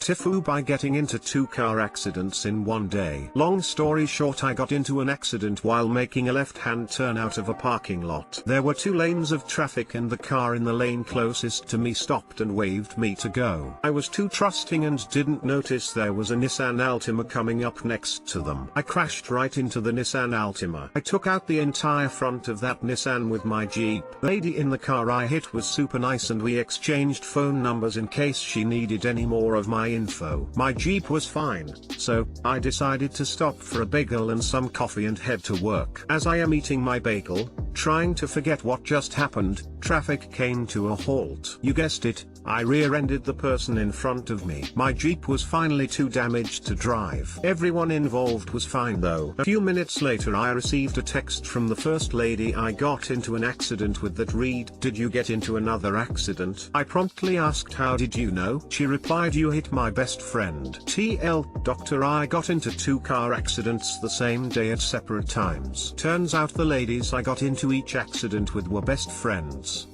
TIFU by getting into 2 car accidents in one day. Long story short, I got into an accident while making a left-hand turn out of a parking lot. There were 2 lanes of traffic and the car in the lane closest to me stopped and waved me to go. I was too trusting and didn't notice there was a Nissan Altima coming up next to them. I crashed right into the Nissan Altima. I took out the entire front of that Nissan with my Jeep. The lady in the car I hit was super nice and we exchanged phone numbers in case she needed any more of my info. My Jeep was fine, so I decided to stop for a bagel and some coffee and head to work. As I am eating my bagel, trying to forget what just happened, traffic came to a halt. You guessed it, I rear-ended the person in front of me. My Jeep was finally too damaged to drive. Everyone involved was fine though. A few minutes later I received a text from the first lady I got into an accident with that read, "Did you get into another accident?" I promptly asked, "How did you know?" She replied, "You hit my best friend." TL, Doctor, I got into 2 car accidents the same day at separate times. Turns out the ladies I got into each accident with were best friends.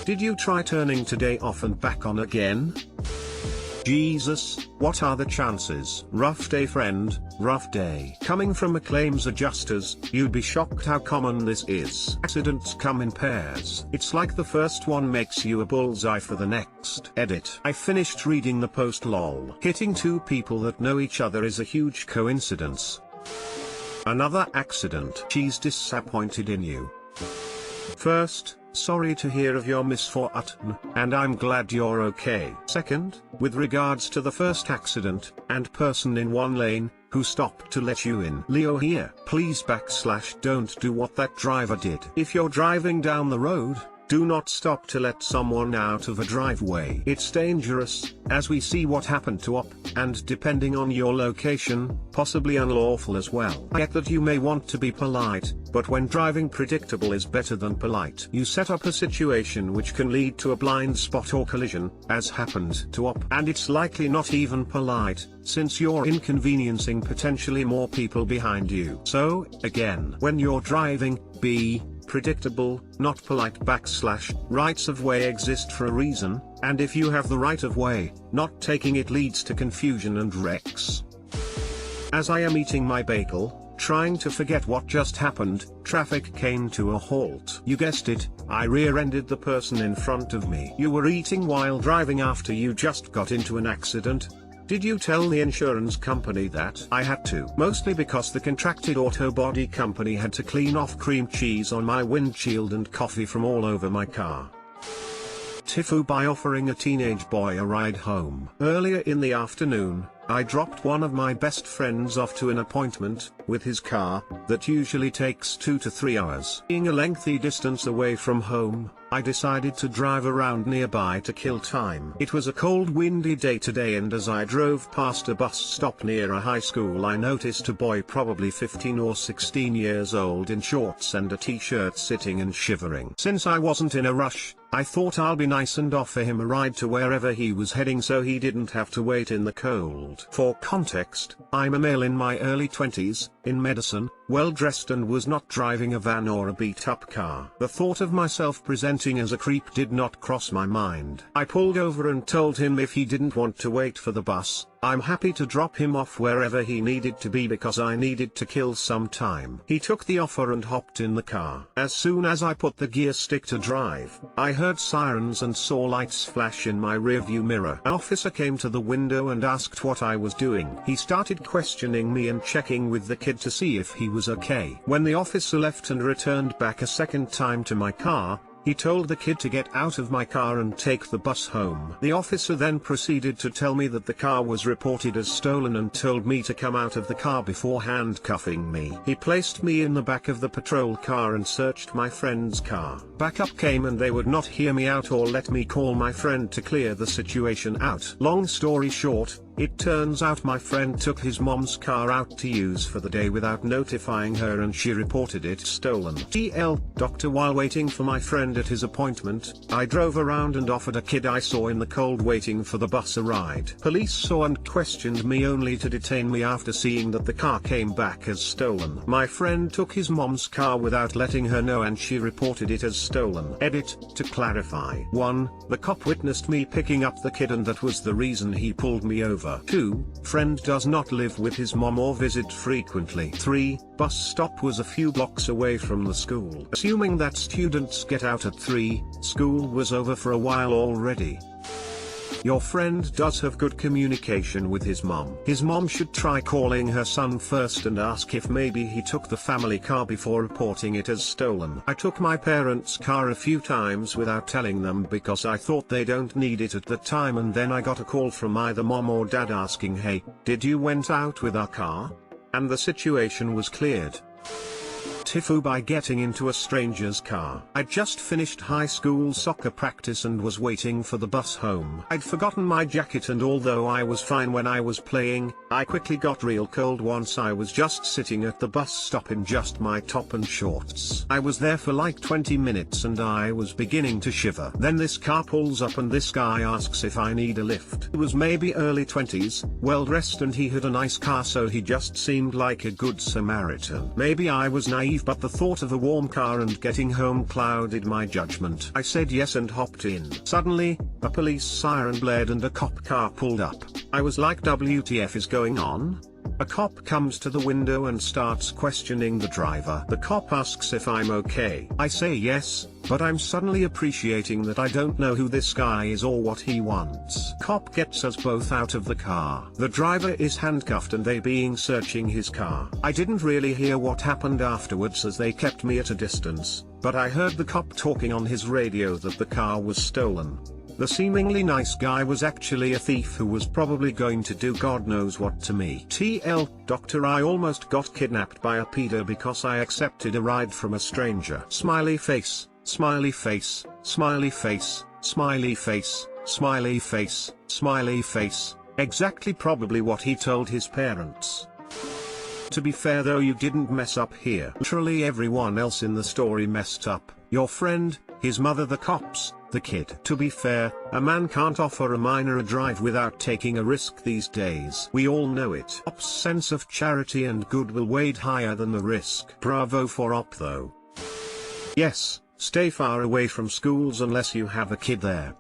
Did you try turning today off and back on again? Jesus, what are the chances? Rough day friend, rough day. Coming from a claims adjusters, you'd be shocked how common this is. Accidents come in pairs. It's like the first one makes you a bullseye for the next. Edit. I finished reading the post lol. Hitting 2 people that know each other is a huge coincidence. Another accident. She's disappointed in you. First, sorry to hear of your misfortune, and I'm glad you're okay. Second, with regards to the first accident, and person in one lane, who stopped to let you in. Leo here. Please / don't do what that driver did. If you're driving down the road, do not stop to let someone out of a driveway. It's dangerous, as we see what happened to Op, and depending on your location, possibly unlawful as well. I get that you may want to be polite, but when driving, predictable is better than polite. You set up a situation which can lead to a blind spot or collision, as happened to Op, and it's likely not even polite, since you're inconveniencing potentially more people behind you. So, again, when you're driving, be predictable, not polite. / rights of way exist for a reason, and if you have the right of way, not taking it leads to confusion and wrecks. As I am eating my bagel, trying to forget what just happened, traffic came to a halt. You guessed it, I rear-ended the person in front of me. You were eating while driving after you just got into an accident. Did you tell the insurance company that? I had to. Mostly because the contracted auto body company had to clean off cream cheese on my windshield and coffee from all over my car. TIFU by offering a teenage boy a ride home. Earlier in the afternoon, I dropped one of my best friends off to an appointment, with his car, that usually takes 2 to 3 hours. Being a lengthy distance away from home, I decided to drive around nearby to kill time. It was a cold, windy day today, and as I drove past a bus stop near a high school, I noticed a boy probably 15 or 16 years old in shorts and a t-shirt sitting and shivering. Since I wasn't in a rush, I thought I'll be nice and offer him a ride to wherever he was heading so he didn't have to wait in the cold. For context, I'm a male in my early 20s, in medicine, well-dressed, and was not driving a van or a beat-up car. The thought of myself presenting as a creep did not cross my mind. I pulled over and told him if he didn't want to wait for the bus, I'm happy to drop him off wherever he needed to be because I needed to kill some time. He took the offer and hopped in the car. As soon as I put the gear stick to drive, I heard sirens and saw lights flash in my rearview mirror. An officer came to the window and asked what I was doing. He started questioning me and checking with the kid to see if he was okay. When the officer left and returned back a second time to my car, he told the kid to get out of my car and take the bus home. The officer then proceeded to tell me that the car was reported as stolen and told me to come out of the car before handcuffing me. He placed me in the back of the patrol car and searched my friend's car. Backup came and they would not hear me out or let me call my friend to clear the situation out. Long story short, It turns out my friend took his mom's car out to use for the day without notifying her and she reported it stolen. TL Doctor, while waiting for my friend at his appointment, I drove around and offered a kid I saw in the cold waiting for the bus a ride. Police saw and questioned me only to detain me after seeing that the car came back as stolen. My friend took his mom's car without letting her know and she reported it as stolen. Edit, to clarify. 1. The cop witnessed me picking up the kid and that was the reason he pulled me over. 2. Friend does not live with his mom or visit frequently. 3. Bus stop was a few blocks away from the school. Assuming that students get out at 3, school was over for a while already. Your friend does have good communication with his mom. His mom should try calling her son first and ask if maybe he took the family car before reporting it as stolen. I took my parents' car a few times without telling them because I thought they don't need it at the time, and then I got a call from either mom or dad asking, "Hey, did you went out with our car?" And the situation was cleared. TIFU by getting into a stranger's car. I'd just finished high school soccer practice and was waiting for the bus home. I'd forgotten my jacket, and although I was fine when I was playing, I quickly got real cold once I was just sitting at the bus stop in just my top and shorts. I was there for like 20 minutes and I was beginning to shiver. Then this car pulls up and this guy asks if I need a lift. He was maybe early 20s, well dressed, and he had a nice car, so he just seemed like a good Samaritan. Maybe I was naive, but the thought of a warm car and getting home clouded my judgment. I said yes and hopped in. Suddenly, a police siren blared and a cop car pulled up. I was like, WTF is going on? A cop comes to the window and starts questioning the driver. The cop asks if I'm okay. I say yes, but I'm suddenly appreciating that I don't know who this guy is or what he wants. Cop gets us both out of the car. The driver is handcuffed and they being searching his car. I didn't really hear what happened afterwards as they kept me at a distance, but I heard the cop talking on his radio that the car was stolen. The seemingly nice guy was actually a thief who was probably going to do God knows what to me. TL Doctor, I almost got kidnapped by a pedo because I accepted a ride from a stranger. Smiley face, smiley face, smiley face, smiley face, smiley face, smiley face. Exactly probably what he told his parents. To be fair though, you didn't mess up here. Literally everyone else in the story messed up. Your friend, his mother, the cops, the kid. To be fair, a man can't offer a minor a drive without taking a risk these days. We all know it. Op's sense of charity and goodwill weighed higher than the risk. Bravo for Op though. Yes, stay far away from schools unless you have a kid there.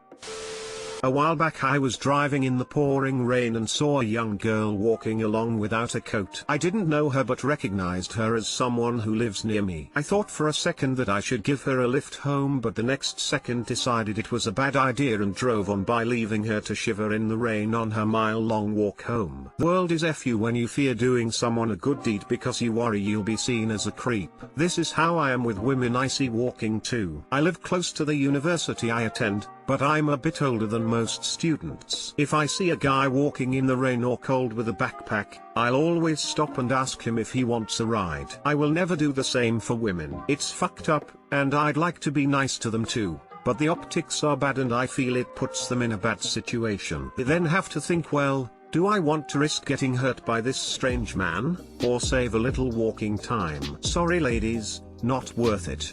A while back I was driving in the pouring rain and saw a young girl walking along without a coat. I didn't know her but recognized her as someone who lives near me. I thought for a second that I should give her a lift home, but the next second decided it was a bad idea and drove on by, leaving her to shiver in the rain on her mile-long walk home. The world is FU when you fear doing someone a good deed because you worry you'll be seen as a creep. This is how I am with women I see walking too. I live close to the university I attend, but I'm a bit older than most students. If I see a guy walking in the rain or cold with a backpack, I'll always stop and ask him if he wants a ride. I will never do the same for women. It's fucked up, and I'd like to be nice to them too, but the optics are bad and I feel it puts them in a bad situation. They then have to think, well, do I want to risk getting hurt by this strange man, or save a little walking time? Sorry ladies, not worth it.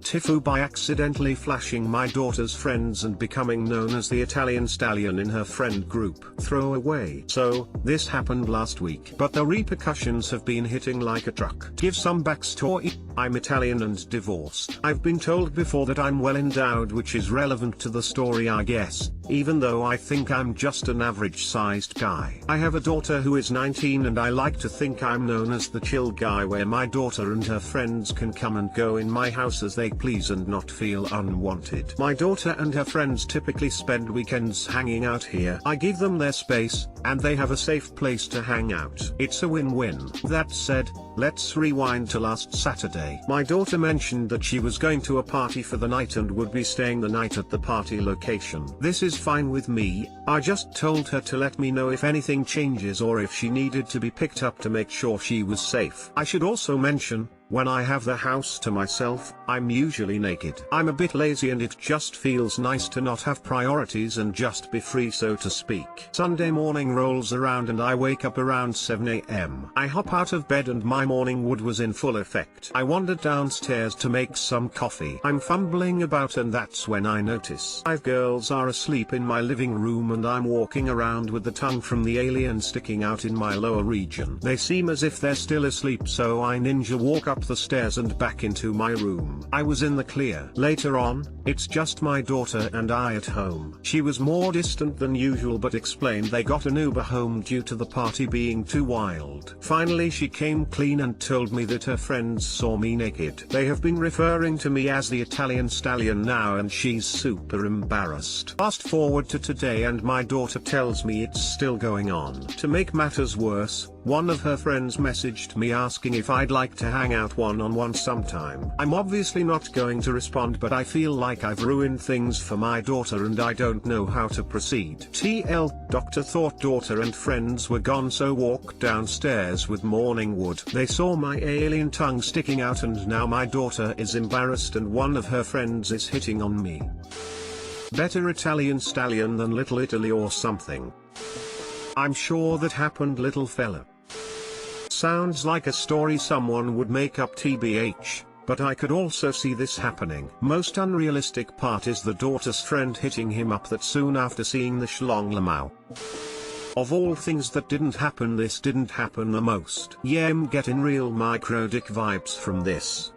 TIFU by accidentally flashing my daughter's friends and becoming known as the Italian stallion in her friend group. Throwaway. So, this happened last week, but the repercussions have been hitting like a truck. Give some backstory. I'm Italian and divorced. I've been told before that I'm well endowed, which is relevant to the story I guess, even though I think I'm just an average-sized guy. I have a daughter who is 19 and I like to think I'm known as the chill guy where my daughter and her friends can come and go in my house as they please and not feel unwanted. My daughter and her friends typically spend weekends hanging out here. I give them their space, and they have a safe place to hang out. It's a win-win. That said, let's rewind to last Saturday. My daughter mentioned that she was going to a party for the night and would be staying the night at the party location. This is fine with me. I just told her to let me know if anything changes or if she needed to be picked up to make sure she was safe. I should also mention, When I have the house to myself, I'm usually naked. I'm a bit lazy and it just feels nice to not have priorities and just be free, so to speak. Sunday morning rolls around and I wake up around 7 a.m. I hop out of bed and my morning wood was in full effect. I wandered downstairs to make some coffee. I'm fumbling about and that's when I notice 5 girls are asleep in my living room and I'm walking around with the tongue from the alien sticking out in my lower region. They seem as if they're still asleep, so I ninja walk up the stairs and back into my room. I was in the clear. Later on, it's just my daughter and I at home. She was more distant than usual but explained they got an Uber home due to the party being too wild. Finally she came clean and told me that her friends saw me naked. They have been referring to me as the Italian stallion now and she's super embarrassed. Fast forward to today and my daughter tells me it's still going on. To make matters worse, one of her friends messaged me asking if I'd like to hang out one-on-one sometime. I'm obviously not going to respond, but I feel like I've ruined things for my daughter and I don't know how to proceed. TL, doctor thought daughter and friends were gone, so walked downstairs with morning wood. They saw my alien tongue sticking out and now my daughter is embarrassed and one of her friends is hitting on me. Better Italian stallion than Little Italy or something. I'm sure that happened, little fella. Sounds like a story someone would make up, TBH, but I could also see this happening. Most unrealistic part is the daughter's friend hitting him up that soon after seeing the schlong lamau. Of all things that didn't happen, this didn't happen the most. Yeah, I'm getting real micro dick vibes from this.